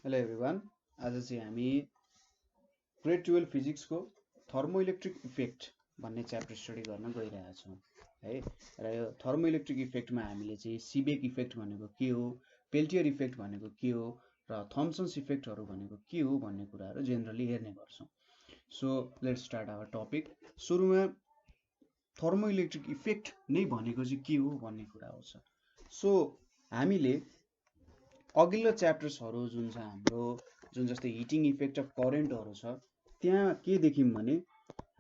Hello everyone. आज चाहिँ हामी ग्रेड 12 फिजिक्सको थर्मोइलेक्ट्रिक इफेक्ट भन्ने च्याप्टर स्टडी गर्न गइरहेका छौँ है। र यो थर्मोइलेक्ट्रिक इफेक्टमा हामीले चाहिँ सिबेक इफेक्ट भनेको के हो, पेल्टियर इफेक्ट भनेको के हो र थम्सन्स इफेक्टहरू भनेको के हो भन्ने कुराहरू जेनरली हेर्ने गर्छौँ। So let's start our topic. सुरुमा थर्मोइलेक्ट्रिक इफेक्ट नै भनेको चाहिँ के हो भन्ने कुरा आउँछ। सो हामीले अघिल्लो च्याप्टर्सहरू जुन छ हाम्रो, जुन जस्तै हिटिङ इफेक्ट अफ करेन्टहरू छ, त्यहाँ के देख्यौँ भने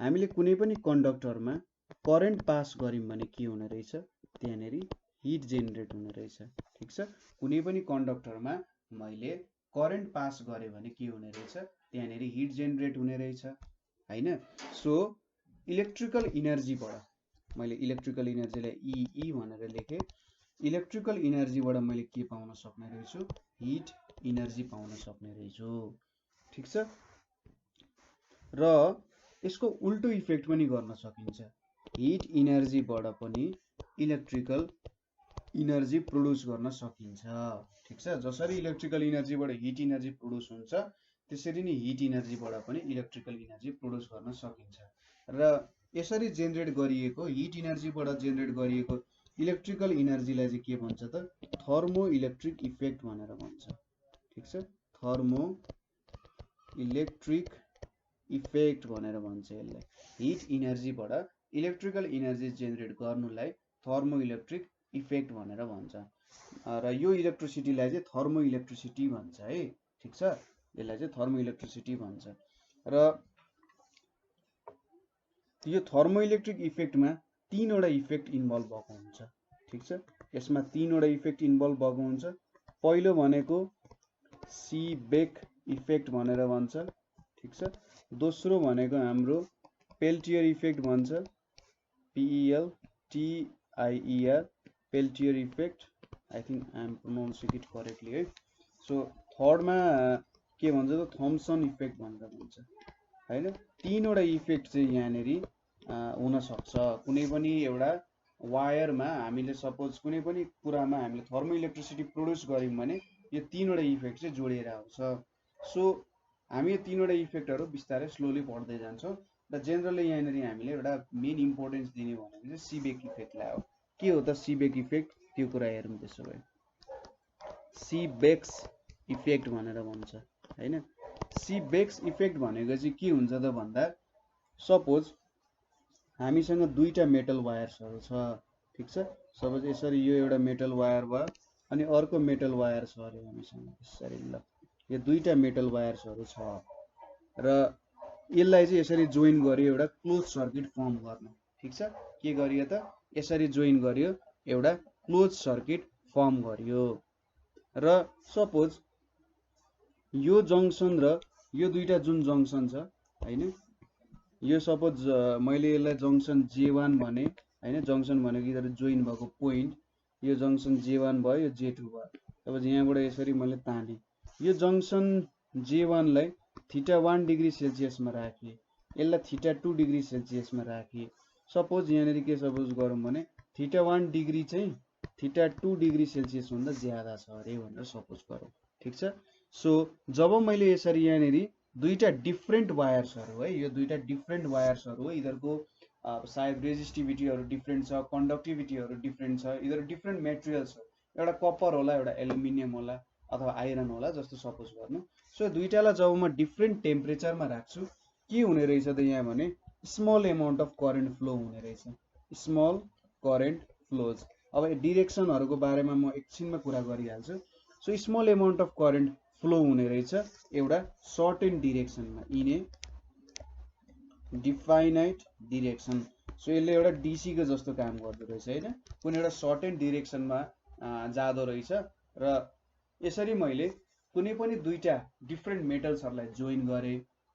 हामीले कुनै पनि कन्डक्टरमा करेन्ट पास गऱ्यौँ भने के हुने रहेछ, त्यहाँनिर हिट जेनेरेट हुने रहेछ। ठिक छ, कुनै पनि कन्डक्टरमा मैले करेन्ट पास गरेँ भने के हुने रहेछ, त्यहाँनिर हिट जेनेरेट हुने रहेछ होइन। सो इलेक्ट्रिकल इनर्जीबाट मैले इलेक्ट्रिकल इनर्जीलाई ई भनेर लेखेँ। इलेक्ट्रिकल इनर्जीबाट मैले के पाउन सक्ने रहेछु, हिट इनर्जी पाउन सक्ने रहेछु। ठिक छ, र यसको उल्टो इफेक्ट पनि गर्न सकिन्छ। हिट इनर्जीबाट पनि इलेक्ट्रिकल इनर्जी प्रोड्युस गर्न सकिन्छ। ठिक छ, जसरी इलेक्ट्रिकल इनर्जीबाट हिट इनर्जी प्रोड्युस हुन्छ त्यसरी नै हिट इनर्जीबाट पनि इलेक्ट्रिकल इनर्जी प्रोड्युस गर्न सकिन्छ। र यसरी जेनेरेट गरिएको हिट इनर्जीबाट जेनेरेट गरिएको इलेक्ट्रिकल इनर्जीलाई चाहिँ के भन्छ त, थर्मो इलेक्ट्रिक इफेक्ट भनेर भन्छ। ठिक छ, थर्मो इलेक्ट्रिक इफेक्ट भनेर भन्छ यसलाई। हिट इनर्जीबाट इलेक्ट्रिकल इनर्जी जेनेरेट गर्नुलाई थर्मो इलेक्ट्रिक इफेक्ट भनेर भन्छ। र यो इलेक्ट्रिसिटीलाई चाहिँ थर्मो इलेक्ट्रिसिटी भन्छ है। ठिक छ, यसलाई चाहिँ थर्मो इलेक्ट्रिसिटी भन्छ। र यो थर्मो इलेक्ट्रिक इफेक्टमा तीनवटा इफेक्ट इन्भल्भ भएको हुन्छ। ठिक छ, यसमा तीनवटा इफेक्ट इन्भल्भ भएको हुन्छ। पहिलो भनेको सिबेक इफेक्ट भनेर भन्छ। ठिक छ, दोस्रो भनेको हाम्रो पेल्टियर इफेक्ट भन्छ, PELTIER, Peltier effect. I think I am pronouncing it correctly है। सो थर्डमा के भन्छ त, थम्सन इफेक्ट भनेर भन्छ होइन। तीनवटा इफेक्ट चाहिँ यहाँनिर हुनसक्छ। कुनै पनि एउटा वायरमा हामीले सपोज कुनै पनि कुरामा हामीले थर्मो इलेक्ट्रिसिटी प्रोड्युस गऱ्यौँ भने यो तीनवटा इफेक्ट चाहिँ जोडिएर आउँछ। सो हामी यो तीनवटा इफेक्टहरू बिस्तारै स्लोली पढ्दै जान्छौँ। र जेनरली यहाँनिर हामीले एउटा मेन इम्पोर्टेन्स दिने भनेको चाहिँ सिबेक इफेक्टलाई हो। के हो त सिबेक इफेक्ट, त्यो कुरा हेरौँ। त्यसो भए सिबेक्स इफेक्ट भनेर भन्छ होइन। सिबेक्स इफेक्ट भनेको चाहिँ के हुन्छ त भन्दा, सपोज हामीसँग दुईटा मेटल वायर्सहरू छ। ठिक छ, सपोज यसरी यो एउटा मेटल वायर भयो अनि अर्को मेटल वायर छ अरे हामीसँग यसरी। ल यो दुईटा मेटल वायर्सहरू छ र यसलाई चाहिँ यसरी जोइन गर्यो एउटा क्लोज सर्किट फर्म गर्न। ठिक छ, के गरियो त, यसरी जोइन गर्यो एउटा क्लोज सर्किट फर्म गर्यो। र सपोज यो जङ्सन र यो दुईटा जुन जङ्सन छ होइन, यो सपोज मैले यसलाई जङ्सन J1 भने होइन। जङ्सन भनेको यिनीहरू जोइन भएको पोइन्ट, यो जङ्सन J1 भयो, यो J2 भयो। सपोज यहाँबाट यसरी मैले तानेँ, यो जङ्सन J1 लाई θ1 डिग्री सेल्सियसमा राखेँ, यसलाई θ2 डिग्री सेल्सियसमा राखेँ। सपोज यहाँनिर के सपोज गरौँ भने θ1 डिग्री चाहिँ θ2 डिग्री सेल्सियस भन्दा ज्यादा छ अरे भनेर सपोज गरौँ। ठिक छ, सो जब मैले यसरी यहाँनिर दुईटा डिफ्रेन्ट वायर्सहरू है, यो दुईटा डिफ्रेन्ट वायर्सहरू हो, यिनीहरूको सायद रेजिस्टिभिटीहरू डिफ्रेन्ट छ, कन्डक्टिभिटीहरू डिफ्रेन्ट छ, यिनीहरू डिफ्रेन्ट मेटेरियल्स हो। एउटा कपर होला, एउटा एल्युमिनियम होला अथवा आइरन होला जस्तो सपोज गर्नु। सो दुईटालाई जब म डिफ्रेन्ट टेम्परेचरमा राख्छु के हुने रहेछ त यहाँ भने small amount of current flow हुने रहेछ, स्मल करेन्ट फ्लोज। अब डिरेक्सनहरूको बारेमा म एकछिनमा कुरा गरिहाल्छु। So small amount of current flow हुने रहेछ एउटा सर्टेन डिरेक्सनमा, in a definite direction. So यसले एउटा डिसीको जस्तो काम गर्दो रहेछ होइन, कुनै एउटा सर्टेन डिरेक्सनमा जाँदो रहेछ। र यसरी मैले कुनै पनि दुईटा डिफ्रेन्ट मेटल्सहरूलाई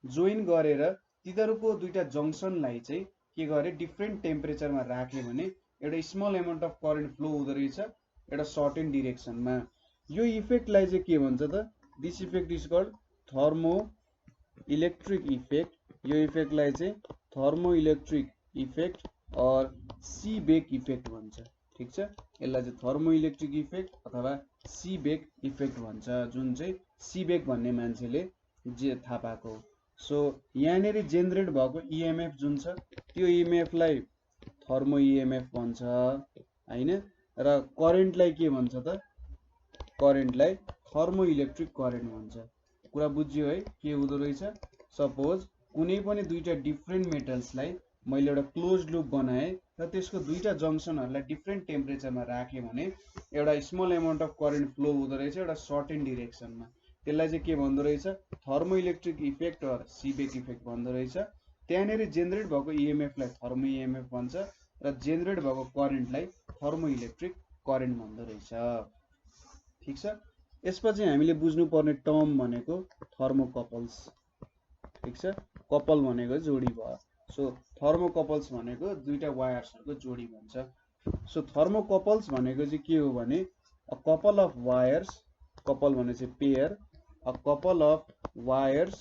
जोइन गरेर तिनीहरूको दुईटा जङ्सनलाई चाहिँ के गरेँ, डिफ्रेन्ट टेम्परेचरमा राखेँ भने एउटा small amount of current flow हुँदो रहेछ एउटा सर्टेन डिरेक्सनमा। यो इफेक्टलाई चाहिँ के भन्छ त, this effect is called thermo electric effect. यो इफेक्टलाई चाहिँ थर्मो इलेक्ट्रिक इफेक्ट और सिबेक इफेक्ट भन्छ। ठीक छ। यसलाई चाहिँ थर्मोइलेक्ट्रिक इफेक्ट अथवा सिबेक इफेक्ट भन्छ, जुन चाहिँ सिबेक भन्ने मान्छेले जे थाहा पाएको। सो यहाँनिर जेनेरेट भएको इएमएफ जुन छ त्यो इएमएफलाई थर्मो इएमएफ भन्छ हैन, र करेन्टलाई के भन्छ त, करेन्टलाई थर्मो इलेक्ट्रिक करेन्ट भन्छ। कुरा बुझ्यो है के हुँदो रहेछ। सपोज कुनै पनि दुईटा डिफ्रेन्ट मेटल्सलाई मैले एउटा क्लोज लुप बनाएँ र त्यसको दुईटा जङ्सनहरूलाई डिफ्रेन्ट टेम्परेचरमा राखेँ भने एउटा small amount of current flow हुँदो रहेछ एउटा सर्टेन डिरेक्सनमा। त्यसलाई चाहिँ के भन्दो रहेछ, thermo electric effect or Seebeck effect भन्दो रहेछ। त्यहाँनिर जेनेरेट भएको इएमएफलाई थर्मो इएमएफ भन्छ र जेनेरेट भएको करेन्टलाई थर्मो इलेक्ट्रिक करेन्ट भन्दो रहेछ। ठीक छ। यसपछि हामीले बुझ्नुपर्ने टर्म भनेको थर्मोकपल्स। ठीक छ। कपल भनेको जोडी भयो। सो थर्मोकपल्स भनेको दुईटा वायर्सहरूको जोडी भन्छ। सो थर्मोकपल्स भनेको चाहिँ के हो भने a couple of wires, couple भने चाहिँ pair, a couple of wires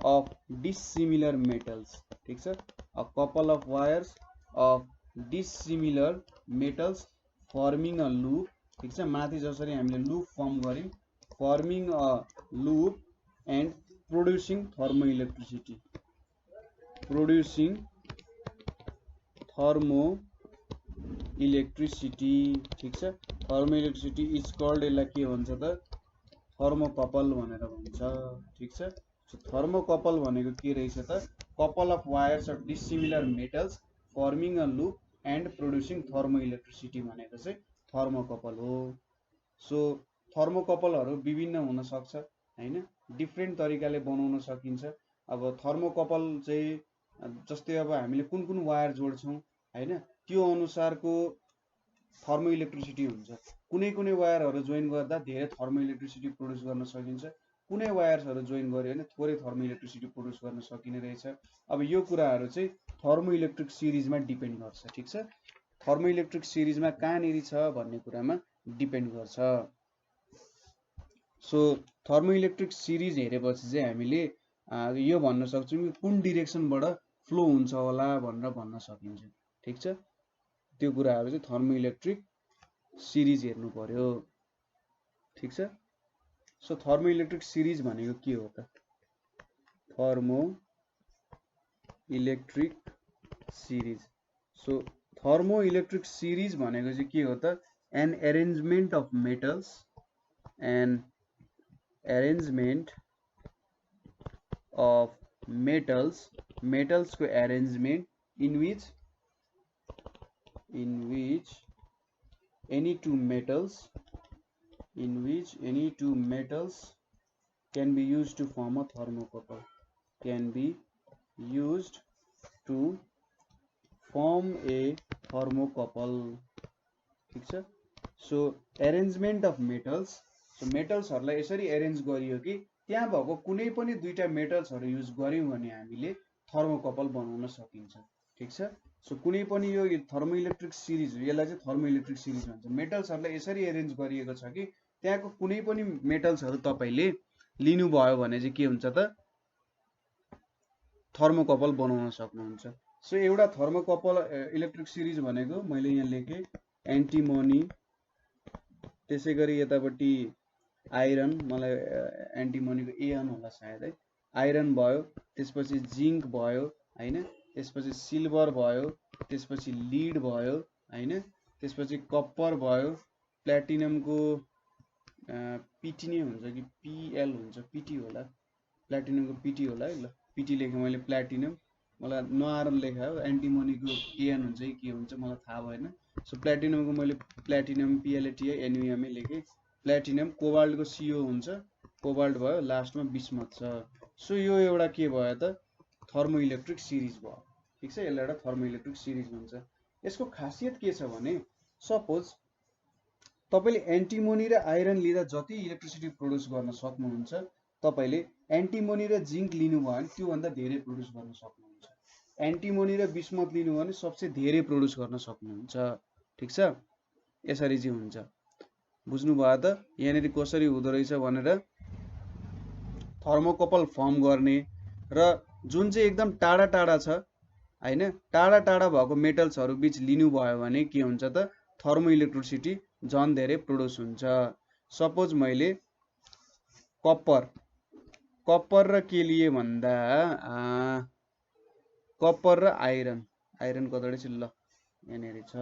of dissimilar metals. ठीक छ। A couple of wires of dissimilar metals farming a loop. ठीक छ। माथि जसरी हामीले लूप फर्म गर्यौं, farming a loop and producing thermo electricity, producing thermo electricity. ठीक छ। थर्मो इलेक्ट्रिसिटी इज कल्ड, यसलाई के भन्छ त, थर्मोकपल भनेर भन्छ। ठीक छ। सो थर्मोकपल भनेको के रहेछ त, couple of wires of dissimilar metals farming a loop and producing thermo electricity भनेको चाहिँ थर्मोकपल हो। सो थर्मोकपलहरू विभिन्न हुन सक्छ हैन, डिफ्रेन्ट तरिकाले बनाउन सकिन्छ। अब थर्मोकपल चाहिँ जस्तै अब हामीले कुन कुन वायर जोड्छौं हैन, त्यो अनुसारको थर्मो इलेक्ट्रिसिटी हुन्छ। कुनै कुनै वायरहरू जोइन गर्दा धेरै थर्मो इलेक्ट्रिसिटी प्रोड्युस गर्न सकिन्छ, कुनै वायर्सहरू जोइन गर्यो भने थोरै थर्मो इलेक्ट्रिसिटी प्रोड्युस गर्न सकिने रहेछ। अब यो कुराहरू चाहिँ थर्मो इलेक्ट्रिक सिरिजमा डिपेन्ड गर्छ। ठीक छ। थर्मो इलेक्ट्रिक सिरिजमा कहाँनिर छ भन्ने कुरामा डिपेन्ड गर्छ। सो थर्मो इलेक्ट्रिक सिरिज हेरेपछि चाहिँ हामीले यो भन्न सक्छौँ कि कुन डिरेक्सनबाट फ्लो हुन्छ होला भनेर भन्न सकिन्छ। ठीक छ। त्यो कुराहरू चाहिँ थर्मो इलेक्ट्रिक सिरिज हेर्नु पर्यो। ठीक छ। सो थर्मो इलेक्ट्रिक सिरिज भनेको के हो त, thermo electric series. So thermo electric series भनेको चाहिँ के हो त, an arrangement of metals, an arrangement of metals, metals को arrangement in which any two metals can be used to form a thermocouple, can be used to form a thermocouple। ठीक छ। So arrangement of metals, so मेटल्सहरूलाई यसरी arrange गरियो कि त्यहाँ भएको कुनै पनि दुईटा मेटल्सहरू युज गर्यौं भने हामीले थर्मोकपल बनाउन सकिन्छ। ठीक छ। सो कुनै पनि यो थर्मो इलेक्ट्रिक सिरिज हो, यसलाई चाहिँ थर्मो इलेक्ट्रिक सिरिज भन्छ। मेटल्सहरूलाई यसरी एरेन्ज गरिएको छ कि त्यहाँको कुनै पनि मेटल्सहरू तपाईले लिनुभयो भने चाहिँ के हुन्छ त, थर्मोकपल बनाउन सक्नुहुन्छ। सो एउटा थर्मोकपल इलेक्ट्रिक सिरिज भनेको मैले यहाँ लेखेँ एन्टिमोनी, त्यसैगरी यतापट्टि आइरन, मलाई एन्टिमोनीको एन होला सायद है, आइरन भयो, त्यसपछि जिंक भयो हैन, त्यसपछि सिल्भर भयो, त्यसपछि लीड भयो हैन, त्यसपछि कपर भयो, प्लेटिनमको पीटी नै हुन्छ कि पीएल हुन्छ, पीटी होला, प्लेटिनमको पीटी होला है, ल पीटी लेखेँ मैले, प्लेटिनम मलाई नआरन लेखा हो, एन्टिमोनीको एन हुन्छ कि के हुन्छ मलाई थाहा भएन। सो प्लेटिनमको मैले प्लेटिनम पीएलएटीआई एनयूएम लेखेँ। प्लेटिनम, कोबाल्टको सीओ हुन्छ, कोबाल्ट भयो, लास्टमा बिस्मथ छ। सो यो एउटा के भयो त, थर्मो इलेक्ट्रिक सिरिज भयो। ठीक छ। यसलाई एउटा थर्मो इलेक्ट्रिक सिरिज भन्छ। यसको खासियत के छ भने सपोज तपाईले एन्टिमोनी र आइरन लिँदा जति इलेक्ट्रिसिटी प्रोड्युस गर्न सक्नुहुन्छ, तपाईले एन्टिमोनी र जिंक लिनुभयो भने त्यो भन्दा धेरै प्रोड्युस गर्न सक्नुहुन्छ। एन्टिमोनी र बिस्मथ लिनुभयो भने सबसे धेरै प्रोड्युस गर्न सक्नुहुन्छ। ठीक छ। यसरी चाहिँ हुन्छ। बुझ्नु भयो त यहाँनिर कसरी हुँदो रहेछ भनेर। थर्मोकपल फर्म गर्ने र जुन चाहिँ एकदम टाढा टाढा छ हैन, टाढा टाढा भएको मेटल्सहरू बीच लिनुभयो भने के हुन्छ त, थर्मोइलेक्ट्रिसिटी झन् धेरै प्रोड्युस हुन्छ। सपोज मैले कपर र के लिए भन्दा कपर र आइरन कतडे छ ल यहाँनेरि छ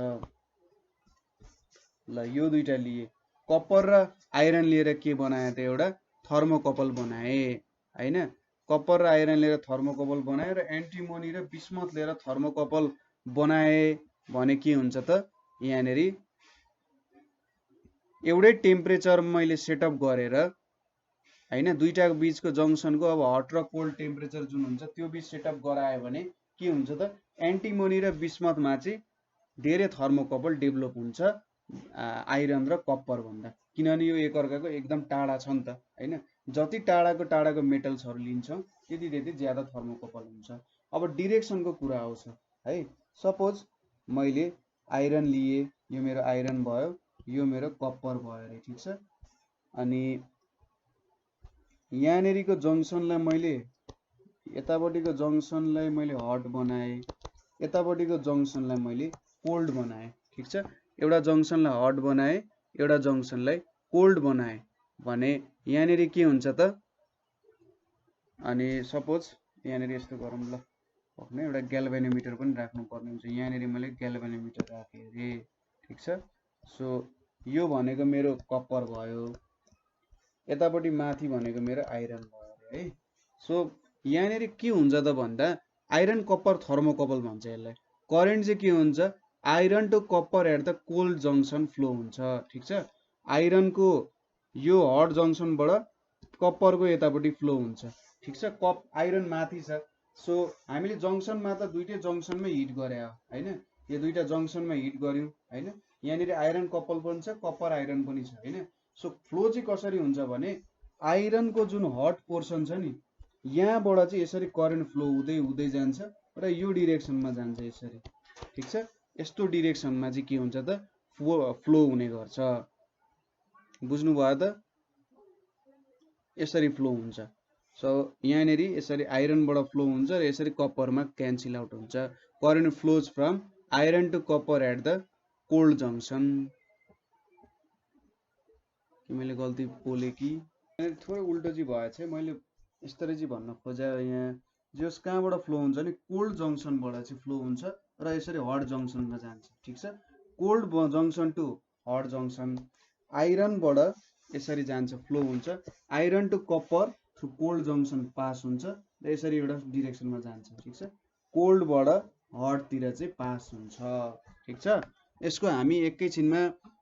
ल यो दुईटा लिए कपर र आइरन लिएर के बनाए त एउटा थर्मोकपल बनाए हैन। कपर र आइरन लिएर थर्मोकपल बनाए र एन्टिमोनी र बिस्मथ लिएर थर्मोकपल बनाए भने के हुन्छ त यहाँनेरि एउटै टेम्परेचर मैले सेटअप गरेर हैन दुईटाको बीचको जंक्सनको अब हट र कोल्ड टेम्परेचर जुन हुन्छ त्यो बीच सेटअप गरायो भने के हुन्छ त एन्टिमोनी र बिस्मथमा चाहिँ धेरै थर्मोकपल डेभलप हुन्छ आइरन र कपर भन्दा, किनभने यो एकअर्काको एकदम टाढा छ नि त हैन। जति टाढाको मेटल्सहरु लिन्छौं त्यति ज्यादा थर्मोकपल हुन्छ। अब डिरेक्सनको कुरा आउँछ है। सपोज मैले आइरन लिए, यो मेरो आइरन भयो, यो मेरो कपर भयो रे, ठीक छ। अनि यहाँनेरिको जंक्सनलाई मैले यतापट्टिको जंक्सनलाई मैले हट बनाए, यतापट्टिको जंक्सनलाई मैले कोल्ड बनाए, ठीक छ। एउटा जंक्सनलाई हट बनाए, एउटा जंक्सनलाई कोल्ड बनाए भने यहाँनेरि के हुन्छ त, अनि सपोज यहाँनेरि यस्तो गरौँ ल, होइन एउटा ग्याल्भेनोमिटर पनि राख्नु पर्ने हुन्छ। यहाँनेरि मैले ग्याल्भेनोमिटर राखेँ रे, ठीक छ। सो यो भनेको मेरो कपर भयो, यतापट्टि माथि भनेको मेरो आइरन भयो है। सो यहाँनेरि के हुन्छ त भन्दा आइरन कपर थर्मोकपल भन्छ यसलाई। करेन्ट चाहिँ के हुन्छ, iron to copper at the cold junction flow हुन्छ, ठीक छ। आइरनको यो हट जंक्सनबाट कपरको यतापट्टि फ्लो हुन्छ, ठीक छ। आइरन माथि छ। सो हामीले जंक्सनमा त दुईटै जंक्सनमै हिट गरे हो हैन, यो दुईटा जंक्सनमा हिट गर्यौं हैन। यहाँनेरि आइरन कपल पनि छ, कपर आइरन पनि छ हैन। सो फ्लो चाहिँ कसरी हुन्छ भने आइरनको जुन हट पोर्सन छ नि यहाँबाट चाहिँ यसरी करेन्ट फ्लो हुँदै जान्छ र यो डिरेक्सनमा जान्छ यसरी, ठीक छ। यस्तो डिरेक्सनमा चाहिँ के हुन्छ त फ्लो हुने गर्छ, बुझ्नु भयो त, यसरी फ्लो हुन्छ। सो यहाँनेरि यसरी आइरनबाट फ्लो हुन्छ र यसरी कपरमा क्यान्सल आउट हुन्छ। Current flows from iron to copper at the cold junction. मैले गल्ती बोले कि थोरै उल्टो चाहिँ भएछ, मैले यसरी चाहिँ भन्न खोजे यहाँ जस कहाँबाट फ्लो हुन्छ नि कोल्ड जंक्सनबाट चाहिँ फ्लो हुन्छ र यसरी हट जंक्सनमा जान्छ, ठीक छ। Cold junction to hot junction, आइरनबाट यसरी जान्छ फ्लो हुन्छ, iron to copper through cold junction pass हुन्छ र यसरी एउटा डिरेक्सनमा जान्छ, ठीक छ। कोल्डबाट हटतिर चाहिँ पास हुन्छ, ठीक छ। यसको हामी एकैछिनमा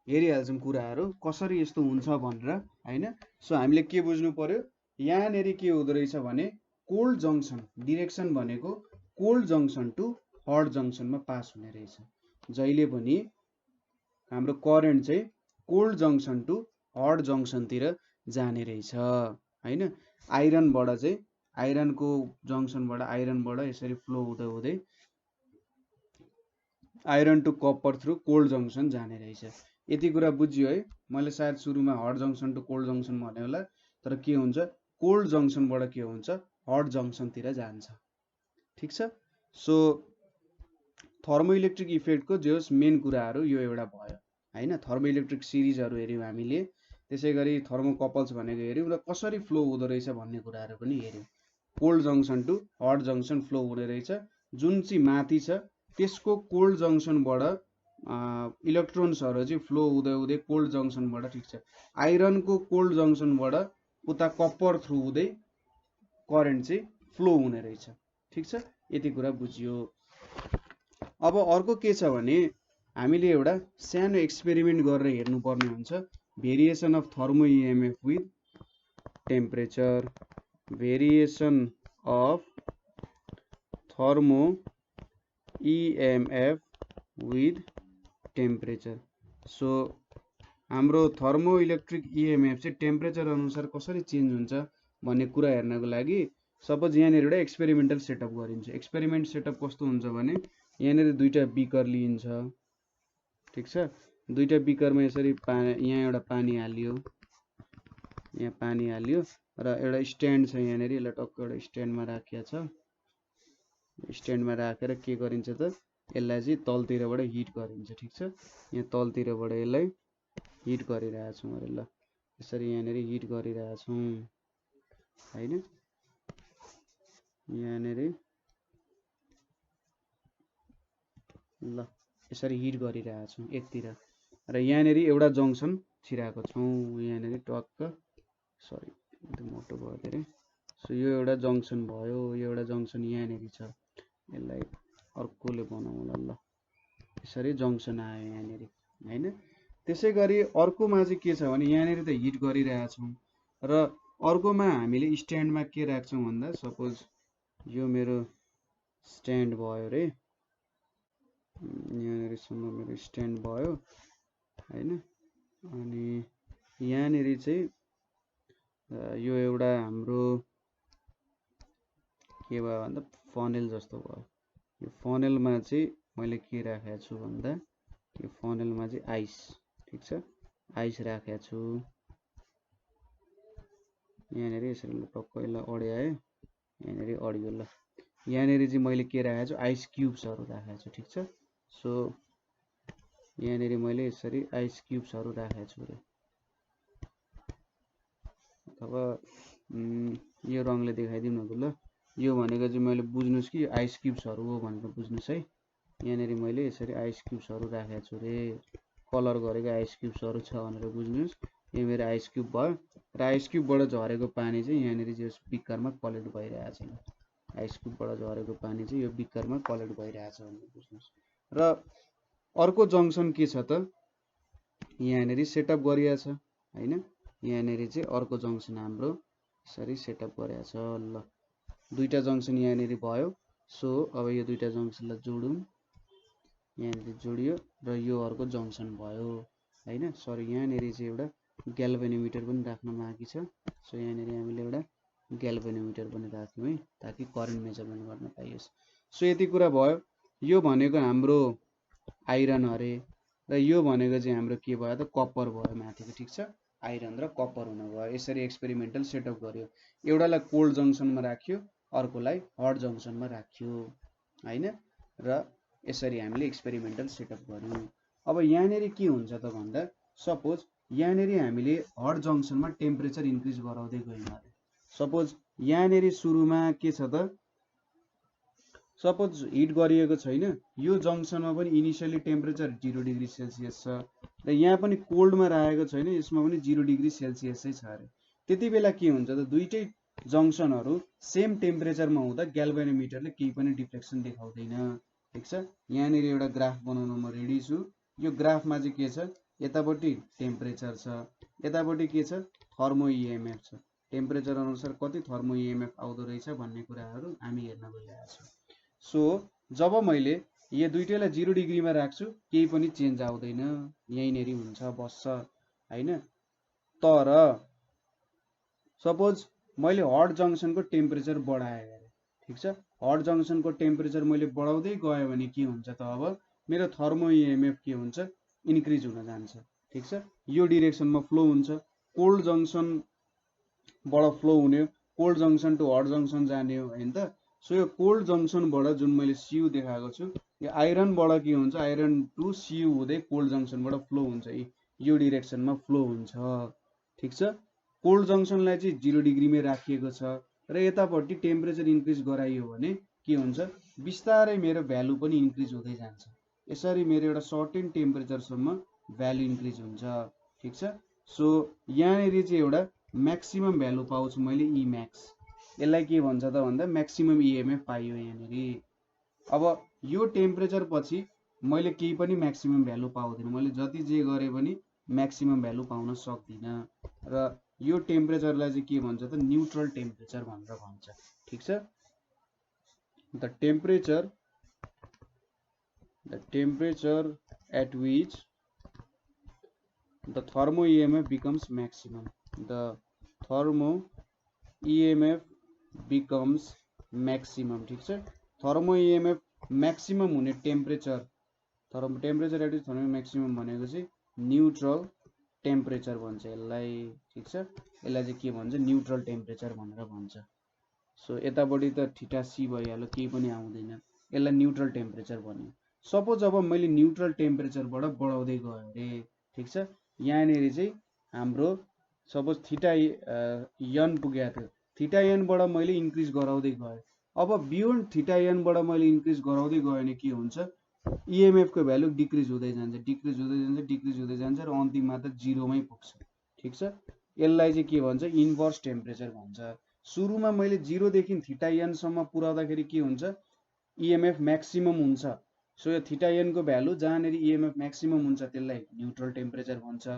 हेरिहाल्छौँ कुराहरू कसरी यस्तो हुन्छ भनेर हैन। सो हामीले के बुझ्नु पर्यो, यहाँनेरि के हुँदो रहेछ भने कोल्ड जंक्सन डिरेक्सन भनेको कोल्ड जंक्सन टु हट जंक्सनमा पास हुने रहेछ। जहिले पनि हाम्रो करेन्ट चाहिँ कोल्ड जंक्सन टु हट जंक्सनतिर जाने रहेछ हैन। आइरनबाट चाहिँ आइरनको जंक्सनबाट आइरनबाट यसरी फ्लो हुँदै iron to copper through cold junction जाने रहेछ। यति कुरा बुझ्यो है। मैले सायद सुरुमा hot junction to cold junction भने होला, तर के हुन्छ कोल्ड जंक्सनबाट के हुन्छ हट जंक्सनतिर जान्छ, ठीक छ। सो थर्मोइलेक्ट्रिक इफेक्टको जोस मेन कुराहरू यो एउटा भयो हैन। थर्मोइलेक्ट्रिक सिरिजहरू हेर्यौँ हामीले, त्यसैगरी थर्मोकपल्स भनेको हेर्यौँ र कसरी फ्लो हुँदो रहेछ भन्ने कुराहरू पनि हेर्यौँ। Cold junction to hot junction flow हुने रहेछ, जुन चाहिँ माथि छ त्यसको कोल्ड जंक्सनबाट इलेक्ट्रोन्सहरू चाहिँ फ्लो हुँदै कोल्ड जंक्सनबाट, ठीक छ, आइरनको कोल्ड जंक्सनबाट उता कपर थ्रु हुँदै करेन्ट चाहिँ फ्लो हुने रहेछ, ठीक छ। यति कुरा बुझियो। अब अर्को के छ भने हामीले एउटा सानो एक्सपेरिमेन्ट गरेर हेर्नुपर्ने हुन्छ। Variation of thermo EMF with temperature, variation of thermo EMF with temperature. So हाम्रो थर्मो इलेक्ट्रिक इएमएफ चाहिँ टेम्परेचर अनुसार कसरी चेन्ज हुन्छ भन्ने कुरा हेर्नको लागि सपोज यहाँनिर एउटा एक्सपेरिमेन्टल सेटअप गरिन्छ। एक्सपेरिमेन्ट सेटअप कस्तो हुन्छ भने यहाँनिर दुईटा बिकर लिइन्छ, ठीक छ। दुईटा बिकरमा यसरी यहाँ एउटा पानी हालियो, यहाँ पानी हालियो र एउटा स्ट्यान्ड छ यहाँनिर, यसलाई टक्क एउटा स्ट्यान्डमा राखिया छ। स्ट्यान्डमा राखेर के गरिन्छ त यसलाई चाहिँ तलतिरबाट हिट गरिन्छ ठीक छ यहाँ तलतिरबाट यसलाई हिट गरिरहेछौँ अरे ल यसरी यहाँनिर हिट गरिरहेछौँ हैन यहाँनिर ल यसरी हिट गरिरहेछौँ एकतिर र यहाँनिर एउटा जङ्सन छिराएको छौँ यहाँनिर टक्क सरी मोटो भयो धेरै सो यो एउटा जङ्सन भयो यो एउटा जङ्सन यहाँनिर छ यसलाई अर्कोले बनाउँला ल यसरी जङ्सन आयो यहाँनिर हैन त्यसै गरी अर्कोमा चाहिँ के छ भने यहाँनिर त हिट गरिरहेछौँ र अर्कोमा हामीले स्ट्यान्डमा के राख्छौँ भन्दा सपोज यो मेरो स्ट्यान्ड भयो रे यहाँनिरसम्म मेरो स्ट्यान्ड भयो हैन अनि यहाँनिर चाहिँ यो एउटा हाम्रो के भयो भन्दा फनेल जस्तो भयो यो फनेलमा चाहिँ मैले के राखेको छु भन्दा यो फनेलमा चाहिँ आइस ठीक छ आइस राखेको छु यहाँनिर यसरी टक्कैलाई अड्याए यहाँनिर अडियो ल यहाँनिर चाहिँ मैले के राखेको छु आइस क्युब्सहरु राखेको छु ठीक छ सो यहाँनिर मैले यसरी आइस क्युब्सहरु राखेको छु रे अथवा यो रङले देखाइदिउँ न त ल यो भनेको चाहिँ मैले बुझ्नुस् कि आइस क्युब्सहरु हो भनेर बुझ्नुस् है यहाँनिर मैले यसरी आइस क्युब्सहरु राखेको छु रे कलर गरेको आइस क्युब्सहरु छ भनेर बुझ्नुस् यो मेरो आइस क्युब भयो र आइस क्युबबाट झरेको पानी चाहिँ यहाँनिर चाहिँ बिकरमा कलेक्ट भइरहेछ आइस क्युबबाट झरेको पानी चाहिँ यो बिकरमा कलेक्ट भइरहेछ भनेर बुझ्नुस् र अर्को जङ्सन के छ त यहाँनिर सेटअप गरिया छ हैन यहाँनिर चाहिँ अर्को जङ्सन हाम्रो यसरी सेटअप गरेको छ ल दुईटा जङ्सन यहाँनिर भयो सो अब यो दुईटा जङ्सनलाई जोडौँ यहाँनिर जोडियो र यो अर्को जङ्सन भयो हैन सरी यहाँनिर चाहिँ एउटा ग्याल्भेनोमिटर पनि राख्न बाँकी छ सो यहाँनिर हामीले एउटा ग्याल्भेनोमिटर पनि राख्यौँ है ताकि करेन्ट मेजरमेन्ट गर्न पाइयोस् सो यति कुरा भयो यो भनेको हाम्रो आइरन अरे र यो भनेको चाहिँ हाम्रो के भयो त कपर भयो माथिको ठीक छ आइरन र कपर हुन भयो यसरी एक्सपेरिमेन्टल सेटअप गर्यो एउटालाई कोल्ड जङ्सनमा राख्यो अर्कोलाई हट जङ्सनमा राख्यो हैन र यसरी हामीले एक्सपेरिमेन्टल सेटअप गर्यौं अब यहाँनिर के हुन्छ त भन्दा सपोज यहाँनिर हामीले हट जङ्सनमा टेम्परेचर इन्क्रिज गराउँदै गयौं अरे सपोज यहाँनिर सुरुमा के छ त सपोज हिट गरिएको छैन यो जङ्सनमा पनि इनिशियली टेम्परेचर 0 डिग्री सेल्सियस छ र यहाँ पनि कोल्डमा राखेको छैन यसमा पनि 0 डिग्री सेल्सियस छ अरे त्यति बेला के हुन्छ त दुईटै जङ्सनहरु सेम टेम्परेचरमा हुँदा ग्याल्भेनोमिटरले केही पनि डिफ्लेक्सन देखाउँदैन ठीक छ यहाँनिर एउटा ग्राफ बनाउन म रेडी छु यो ग्राफमा चाहिँ के छ यतापट्टि टेम्परेचर छ यतापट्टि के छ थर्मो इएमएफ छ टेम्परेचर अनुसार कति थर्मो इएमएफ आउँदो रहेछ भन्ने कुराहरु हामी हेर्न गइरहेका छौं सो जब मैले यो दुईटैलाई 0 डिग्रीमा राख्छु केही पनि चेन्ज आउँदैन यहीँनेरि हुन्छ बस्छ हैन तर सपोज मैले हट जङ्सनको टेम्परेचर बढाए गरे ठीक छ हट जङ्सनको टेम्परेचर मैले बढाउँदै गए भने के हुन्छ त अब मेरो थर्मो इएमएफ के हुन्छ इन्क्रिज हुन जान्छ ठीक छ यो डाइरेक्सनमा फ्लो हुन्छ कोल्ड जङ्सन बाट फ्लो हुने cold junction to hot junction जाने हो हैन त सो यो कोल्ड जङ्सनबाट जुन मैले सीयू देखाएको छु यो आइरनबाट के हुन्छ आइरन टु सीयू हुँदै कोल्ड जङ्सनबाट फ्लो हुन्छ यो डाइरेक्सनमा फ्लो हुन्छ ठीक छ कोल्ड जङ्सनलाई चाहिँ 0 डिग्रीमै राखिएको छ र यतापट्टि टेम्परेचर इन्क्रिज गराइयो भने के हुन्छ बिस्तारै मेरो भ्यालु पनि इन्क्रिज हुँदै जान्छ यसरी मेरो एउटा सर्टेन टेम्परेचरसम्म भ्यालु इन्क्रिज हुन्छ ठीक छ सो यहाँनिर चाहिँ एउटा म्याक्सिमम भ्यालु पाउँछु मैले ई म्याक्स यसलाई के भन्छ त भन्दा म्याक्सिमम इएमएफ पाइयो यहाँनिर अब यो टेम्परेचर पछि मैले केही पनि म्याक्सिमम भ्यालु पाउँदिन मैले जति जे गरे पनि म्याक्सिमम भ्यालु पाउन सक्दिन र यो टेम्परेचरलाई चाहिँ के भन्छ त न्यूट्रल टेम्परेचर भनेर भन्छ ठीक छ the temperature at which the thermo EMF becomes maximum the thermo EMF becomes maximum ठीक छ थर्मो EMF म्याक्सिमम हुने temperature temperature at thermo maximum भनेको चाहिँ न्यूट्रल टेम्परेचर भन्छ यसलाई ठीक छ यसलाई चाहिँ के भन्छ न्यूट्रल टेम्परेचर भनेर भन्छ सो यतापट्टि त थीटा सी भइहाल्यो केही पनि आउँदैन यसलाई न्यूट्रल टेम्परेचर भन्यो सपोज अब मैले न्युट्रल टेम्परेचरबाट बढाउँदै गयो अरे, ठिक छ। यहाँनिर चाहिँ हाम्रो सपोज थीटा n पुगेको थियो, थीटा nबाट मैले इन्क्रिज गराउँदै गएँ। अब बियोन्ड थीटा nबाट मैले इन्क्रिज गराउँदै गएँ भने के हुन्छ, इएमएफ को भ्यालु डिक्रिज हुँदै जान्छ, डिक्रिज हुँदै जान्छ, डिक्रिज हुँदै जान्छ र अन्तिममा त जिरोमै पुग्छ, ठिक छ। यसलाई चाहिँ के भन्छ, इन्भर्स टेम्परेचर भन्छ। सुरुमा मैले 0 देखि थीटा n सम्म पुर्याउँदाखेरि के हुन्छ, इएमएफ म्याक्सिमम हुन्छ। सो यो थीटा n को भ्यालु जहाँनिर इएमएफ म्याक्सिमम हुन्छ त्यसलाई न्युट्रल टेम्परेचर भन्छ।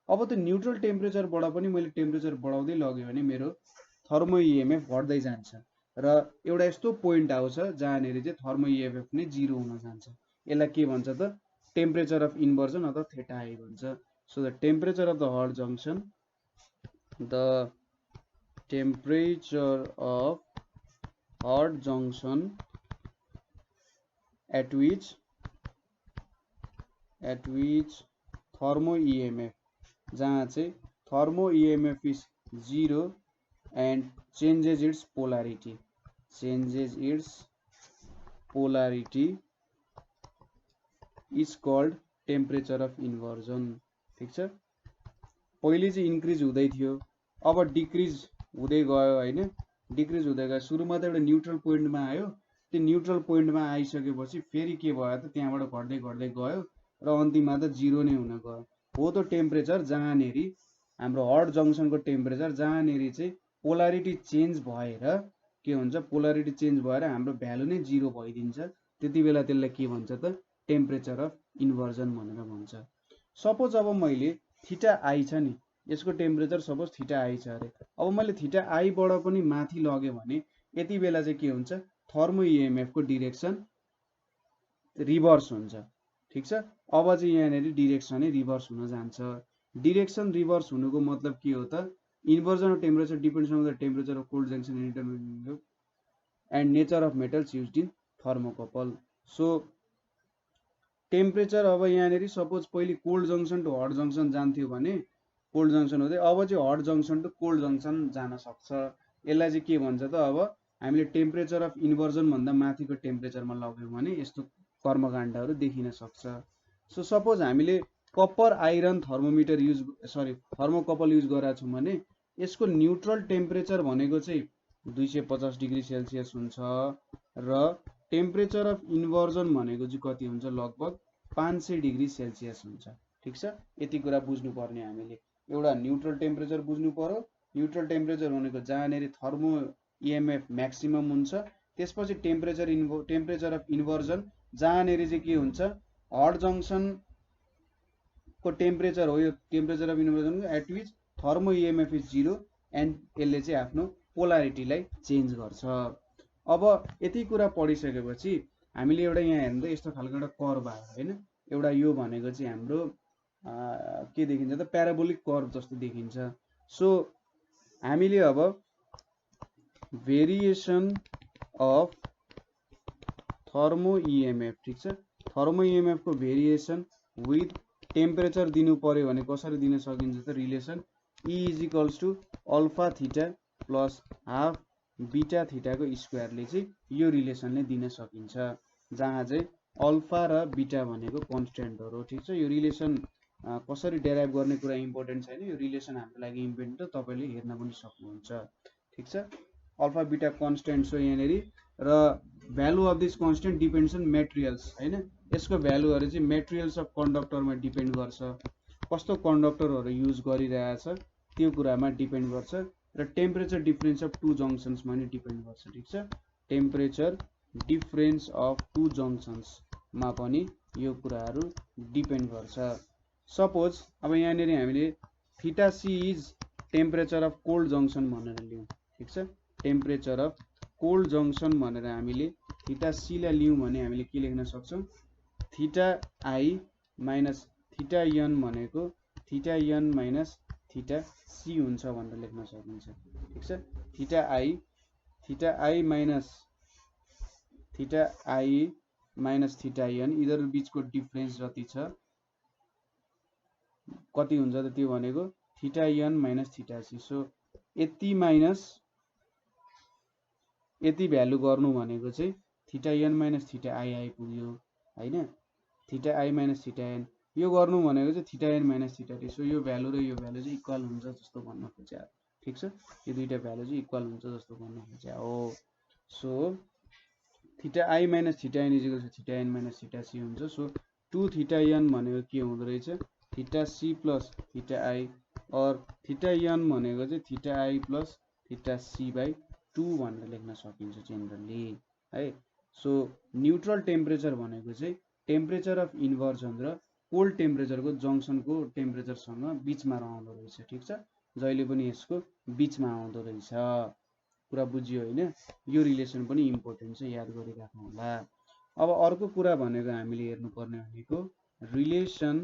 अब त्यो न्युट्रल टेम्परेचरबाट पनि मैले टेम्परेचर बढाउँदै लग्यो भने मेरो थर्मो इएमएफ घट्दै जान्छ र एउटा यस्तो पोइन्ट आउँछ जहाँनिर चाहिँ थर्मो इएमएफ नै 0 हुन जान्छ। यसलाई के भन्छ त, टेम्परेचर अफ इन्भर्जन अथवा थीटा आई भन्छ। So the temperature of the hot junction, the temperature of hot junction at which thermo EMF, जहाँ चाहिँ thermo EMF is 0 and changes its polarity is called temperature of inversion, ठीक छ। पहिले चाहिँ increase हुँदै थियो, अब डिक्रिज हुँदै गयो हैन, डिक्रिज हुँदै गयो। सुरुमा त एउटा न्युट्रल पोइन्टमा आयो, त्यो न्युट्रल पोइन्टमा आइसकेपछि फेरि के भयो त, त्यहाँबाट घट्दै घट्दै गयो र अन्तिममा त 0 नै हुन गयो। हो त्यो टेम्परेचर जहाँनिर हाम्रो हट जंक्शनको टेम्परेचर जहाँनिर चाहिँ पोलारिटी चेन्ज भएर के हुन्छ, पोलारिटी चेन्ज भएर हाम्रो भ्यालु नै 0 भइदिन्छ। त्यति बेला त्यसलाई के भन्छ त, टेम्परेचर अफ इन्भर्जन भनेर भन्छ। सपोज अब मैले थीटा आई छ नि, यसको टेम्परेचर सपोज थीटा आई छ अरे, अब मैले थीटा आईबाट पनि माथि लग्यो भने यति बेला चाहिँ के हुन्छ, थर्मो इएमएफ को डिरेक्सन रिभर्स हुन्छ, ठिक छ। अब चाहिँ यहाँनिर डिरेक्सनै रिभर्स हुन जान्छ। डिरेक्सन रिभर्स हुनुको मतलब के हो त, inversion of temperature depends on the temperature of cold junction and nature of metals used in thermocouple. So temperature अब यहाँनिर सपोज पहिले cold junction to hot junction जान्थ्यो भने कोल्ड जंक्शन हुँदै अब चाहिँ hot junction to cold junction जान सक्छ। यसलाई चाहिँ के भन्छ त, अब हामीले टेम्परेचर अफ इन्भर्जन भन्दा माथिको टेम्परेचरमा लग्यौँ भने यस्तो कर्मकाण्डहरू देखिन सक्छ। सो सपोज हामीले copper iron thermometer thermocouple use गरेका छौँ भने यसको न्युट्रल टेम्परेचर भनेको चाहिँ 250 डिग्री सेल्सियस हुन्छ र टेम्परेचर अफ इन्भर्जन भनेको चाहिँ कति हुन्छ, लगभग 500 डिग्री सेल्सियस हुन्छ, ठिक छ। यति कुरा बुझ्नुपर्ने हामीले, एउटा न्युट्रल टेम्परेचर बुझ्नु पर्यो। न्युट्रल टेम्परेचर भनेको जहाँनिर थर्मो इएमएफ म्याक्सिमम हुन्छ। त्यसपछि टेम्परेचर अफ इन्भर्जन जहाँनिर चाहिँ के हुन्छ, हट जंक्शन को टेम्परेचर हो यो temperature of inversion at which thermo EMF is 0 and यसले चाहिँ आफ्नो पोलारिटीलाई चेन्ज गर्छ। अब यति कुरा पढिसकेपछि हामीले एउटा यहाँ हेर्नु त यस्तो खालको एउटा कर्भ आयो हैन, एउटा यो भनेको चाहिँ हाम्रो के देखिन्छ त, प्याराबोलिक कर्भ जस्तो देखिन्छ। सो हामीले अब भेरिएसन अफ थर्मो इएमएफ, ठीक छ, थर्मो इएमएफ को भेरिएसन विथ टेम्परेचर दिनु पर्यो भने कसरी दिन सकिन्छ त, relation E is equals to alpha theta plus half beta theta को स्क्वायरले चाहिँ यो रिलेसनले दिन सकिन्छ, जहाँ चाहिँ अल्फा र बीटा भनेको कन्स्टेन्टहरु, ठीक छ। यो रिलेसन कसरी डेराइभ गर्ने कुरा इम्पोर्टेन्ट छैन, यो रिलेसन हाम्रो लागि इम्पोर्टेन्ट हो, तपाईले हेर्न पनि सक्नुहुन्छ, ठीक छ। अल्फा बीटा कन्स्टेन्ट्स हो यहाँनेरि र value of this constant depends on materials हैन, यसको भ्यालुहरु चाहिँ मेटेरियल्स अफ कन्डक्टरमा डिपेन्ड गर्छ, कस्तो कन्डक्टरहरु युज गरिरहेछ त्यो कुरामा डिपेन्ड गर्छ र temperature difference of two junctions मा नि डिपेन्ड गर्छ, ठीक छ। Temperature difference of two junctions मा पनि यो कुराहरु डिपेन्ड गर्छ। सपोज अब यहाँनेरि हामीले theta C is temperature of cold junction भनेर लियौं, ठीक छ। टेम्परेचर अफ कोल्ड जंक्शन भनेर हामीले थीटा सी लाई लियौं भने हामीले के लेख्न सक्छौं, theta I minus theta N भनेको theta N minus theta C हुन्छ भनेर लेख्न सकिन्छ, ठीक छ। Theta I minus theta N यिनीहरु बीचको डिफरेन्स जति छ कति हुन्छ त, त्यो भनेको theta N minus theta C. So यति माइनस यति भ्यालु गर्नु भनेको चाहिँ theta N minus theta I आइपुग्यो हैन, theta I minus theta N. यो गर्नु भनेको चाहिँ theta N minus theta T. So यो भ्यालु र यो भ्यालु चाहिँ इक्वल हुन्छ जस्तो भन्न खोजे। ठीक छ, यो दुईटा भ्यालु चाहिँ इक्वल हुन्छ जस्तो भन्न खोजे हो। So theta I minus theta N is equal to theta N minus theta C हुन्छ। सो 2 थीटा एन भनेको के हुँदो रहेछ, theta C plus theta I, और थीटा एन भनेको चाहिँ theta I plus theta C by 2 भनेर लेख्न सकिन्छ जेनरली है। सो न्यूट्रल टेम्परेचर भनेको चाहिँ टेम्परेचर अफ इन्भर्जन र कोल्ड टेम्परेचरको जङ्सनको टेम्परेचरसँग बिचमा रहँदो रहेछ। ठिक छ, जहिले पनि यसको बिचमा आउँदो रहेछ। कुरा बुझियो होइन? यो रिलेसन पनि इम्पोर्टेन्ट छ, याद गरिराख्नु होला। अब अर्को कुरा भनेको हामीले हेर्नुपर्ने भनेको relation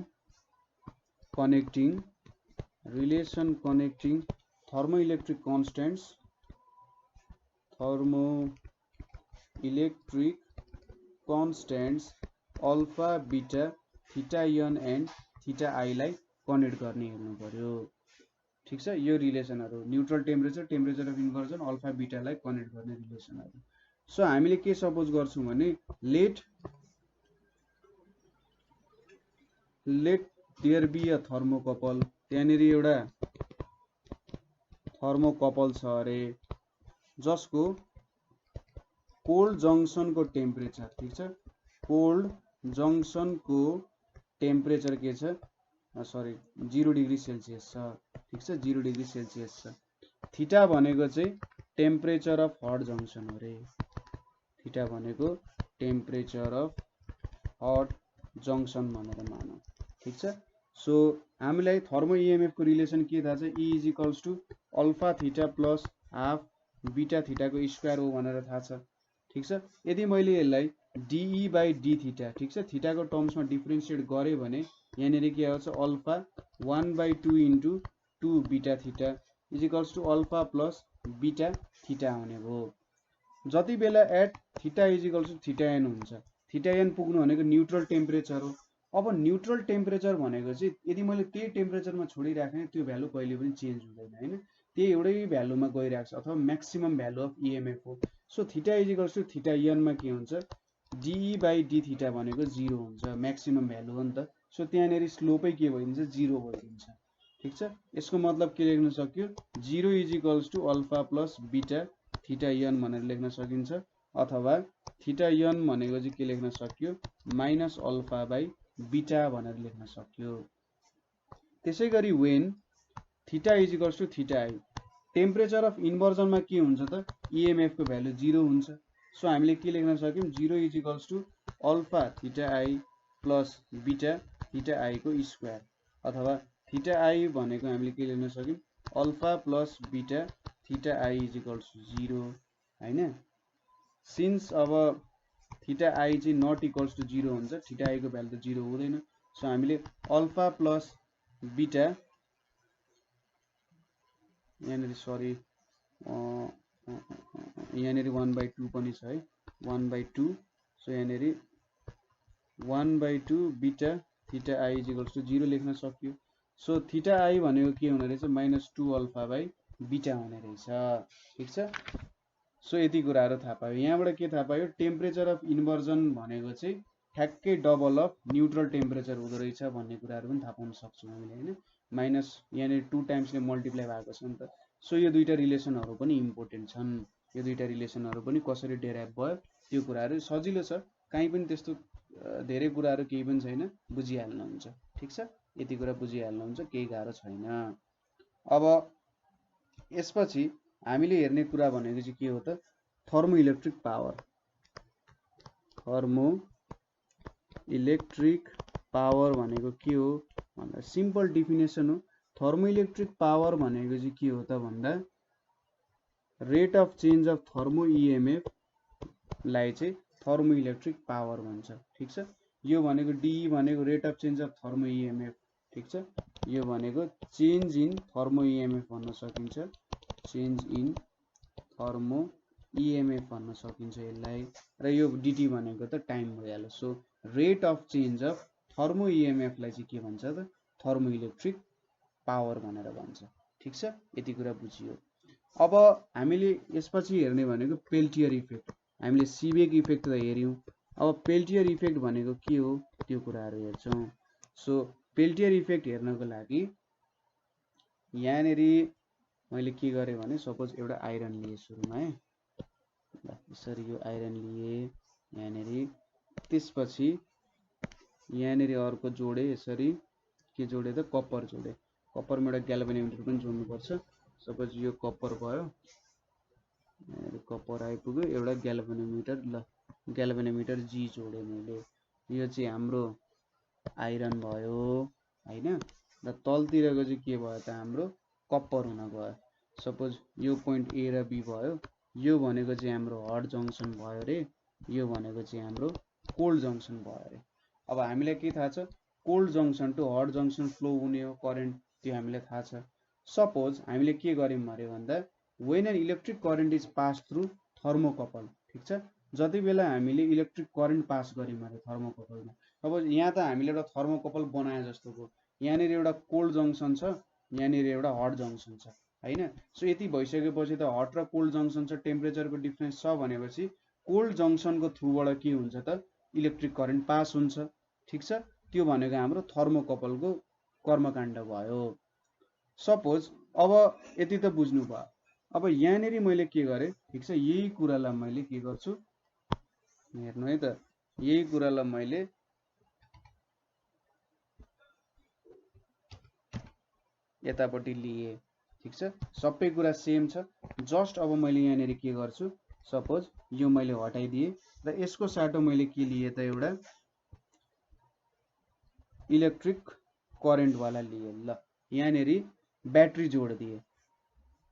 connecting thermoelectric constants alpha beta theta N and theta I लाई कनेक्ट गर्ने हेर्नु पर्यो। ठीक छ, यो रिलेसनहरु neutral temperature of inversion alpha बीटालाई कनेक्ट गर्ने रिलेसनहरु। सो हामीले के सपोज गर्छौं भने let there be a thermocouple, त्यहाँनेरि एउटा थर्मोकपल छ अरे जसको कोल्ड जंक्शनको टेम्परेचर, ठीक छ, कोल्ड जंक्शनको टेम्परेचर के छ, सरी 0 डिग्री सेल्सियस छ। ठीक छ, 0 डिग्री सेल्सियस छ। थीटा भनेको चाहिँ टेम्परेचर अफ हट जंक्शन हो रे। थीटा भनेको टेम्परेचर अफ हट जंक्शन भनेर मानौ। ठीक छ, सो हामीलाई थर्मो ईएमएफ को रिलेसन के थाहा छ, E is equals to alpha theta plus half beta theta को स्क्वायर हो भनेर थाहा छ। ठीक छ, यदि मैले यसलाई DE बाई D थीटा, ठीक छ, थीटा को टर्म्समा डिफरेन्शिएट गरे भने यहाँनेरि के आउँछ, alpha 1/2 into 2 beta theta is equals to alpha plus beta theta आउने भयो। जति बेला at theta is equals to theta N हुन्छ, थीटा एन पुग्नु भनेको न्यूट्रल टेम्परेचर हो। अब न्यूट्रल टेम्परेचर भनेको चाहिँ यदि मैले त्यही टेम्परेचरमा छोडिराखेँ त्यो भ्यालु कहिले पनि चेन्ज हुँदैन हैन, त्यही एउटै भ्यालुमा गइराख्छ, अथवा म्याक्सिमम भ्यालु अफ ईएमएफ हो। So theta is equals to theta N मा के हुन्छ, DE बाई D थीटा भनेको 0 हुन्छ, म्याक्सिमम भ्यालु हो नि त। सो त्यहाँनेरि स्लोपै के भइदिन्छ, 0 भइदिन्छ। ठीक छ, यसको मतलब के लेख्न सक्यो, 0 is equals to alpha plus beta theta N भनेर लेख्न सकिन्छ, अथवा थीटा एन भनेको चाहिँ के लेख्न सक्यो, माइनस अल्फा बाई बीटा भनेर लेख्न सक्यो। त्यसैगरी when theta is equals to theta I, temperature of इन्भर्जनमा के हुन्छ त, ईएमएफ को भ्यालु 0 हुन्छ। सो हामीले के लेख्न सक्यौं, 0 is equals to alpha theta I plus beta theta I को स्क्वायर, अथवा थीटा आई भनेको हामीले के लेख्न सक्यौं, alpha plus beta theta I is equals to 0 हैन। सिन्स अब थीटा आई चाहिँ नट इक्वल्स टु 0 हुन्छ, थीटा आई को भ्यालु त 0 हुँदैन। सो हामीले अल्फा प्लस बीटा, यहाँनेरि सरी यहाँनेरि 1/2 पनि छ है, 1/2। सो यहाँनेरि 1/2 beta theta I is equals to 0 लेख्न सक्यो। सो थीटा आई भनेको के हुने रहेछ, -2 अल्फा बाई बीटा हुने रहेछ। ठीक छ, सो यति कुराहरु थाहा पायो। यहाँबाट के थाहा पायो, टेम्परेचर अफ इन्भर्जन भनेको चाहिँ ठ्याक्कै डबल अफ न्यूट्रल टेम्परेचर हुँदो रहेछ भन्ने कुराहरु पनि थाहा पाउन सक्छौं हामीले हैन। माइनस यहाँनेरि 2 टाइम्सले मल्टिप्लाई भएको छ नि त। सो यो दुईटा रिलेसनहरु पनि इम्पोर्टेन्ट छन्। यो दुईटा रिलेसनहरु पनि कसरी डेराइभ भयो त्यो कुराहरु सजिलो छ, कहीँ पनि त्यस्तो धेरै कुराहरु केही पनि छैन, बुझिहाल्नुहुन्छ। ठीक छ, यति कुरा बुझिहाल्नुहुन्छ, केही गाह्रो छैन। अब यसपछि हामीले हेर्ने कुरा भनेको चाहिँ के हो त, थर्मोइलेक्ट्रिक पावर। थर्मोइलेक्ट्रिक पावर भनेको के हो भन्दा सिम्पल डेफिनेसन हो। थर्मोइलेक्ट्रिक पावर भनेको चाहिँ के हो त भन्दा rate of change of thermo EMF लाई चाहिँ थर्मोइलेक्ट्रिक पावर भन्छ। ठीक छ, यो भनेको DE भनेको rate of change of thermo EMF. ठीक छ, यो भनेको चेन्ज इन थर्मो ईएमएफ भन्न सकिन्छ, चेन्ज इन थर्मो ईएमएफ भन्न सकिन्छ यसलाई, र यो DT भनेको त टाइम भइहाल्यो। So rate of change of thermo EMF लाई चाहिँ के भन्छ त, थर्मोइलेक्ट्रिक पावर भनेर भन्छ। ठीक छ, यति कुरा बुझियो। अब हामीले यसपछि हेर्ने भनेको पेल्टियर इफेक्ट। हामीले सिबेक इफेक्ट त हेर्यौं, अब पेल्टियर इफेक्ट भनेको के हो त्यो कुराहरू हेर्छौँ। सो पेल्टियर इफेक्ट हेर्नको लागि यहाँनिर मैले के गरेँ भने सपोज एउटा आइरन लिए सुरुमा है, यसरी यो आइरन लिए यहाँनिर, त्यसपछि यहाँनिर अर्को जोडे, यसरी के जोडे त कपर जोडे। कपरमा एउटा ग्याल्भेनोमिटर पनि जोड्नुपर्छ। सपोज यो कपर भयो, कपर आइपुग्यो, एउटा ग्याल्भेनोमिटर, ल ग्याल्भेनोमिटर जी जोडे मैले। यो चाहिँ हाम्रो आइरन भयो हैन। र तलतिरको चाहिँ के भयो त हाम्रो कपर हुन गयो। सपोज यो पोइन्ट ए र बी भयो, यो भनेको चाहिँ हाम्रो हट जङ्सन भयो रे, यो भनेको चाहिँ हाम्रो कोल्ड जङ्सन भयो रे। अब हामीलाई के थाहा छ, cold junction to hot junction flow हुने हो करेन्ट, त्यो हामीलाई थाहा छ। सपोज हामीले के गर्यौं अरे भन्दा when an electric current is pass through thermocouple, ठीक छ, जति बेला हामीले इलेक्ट्रिक करेन्ट पास गर्यौं अरे थर्मोकपलमा। अब यहाँ त हामीले एउटा थर्मोकपल बनाए जस्तो भयो, यहाँनिर एउटा कोल्ड जङ्सन छ, यहाँनिर एउटा हट जङ्सन छ हैन। सो यति भइसकेपछि त हट र कोल्ड जङ्सन छ, टेम्परेचरको डिफरेन्स छ भनेपछि कोल्ड जङ्सनको थ्रुबाट के हुन्छ त इलेक्ट्रिक करेन्ट पास हुन्छ, ठीक छ। त्यो भनेको हाम्रो थर्मोकपलको कर्मकाण्ड भयो। सपोज अब यति त बुझ्नु भयो। अब यहाँनिर मैले के गरेँ, ठीक छ, यही कुरालाई मैले के गर्छु हेर्नु है त, यही कुरालाई मैले यतापट्टि लिए, ठीक छ, सबै कुरा सेम छ। जस्ट अब मैले यहाँनिर के गर्छु, सपोज यो मैले हटाइदिएँ र यसको साटो मैले के लिए त एउटा इलेक्ट्रिक करेन्ट वाला लिए। ल यहाँनिर ब्याट्री जोडिदिए।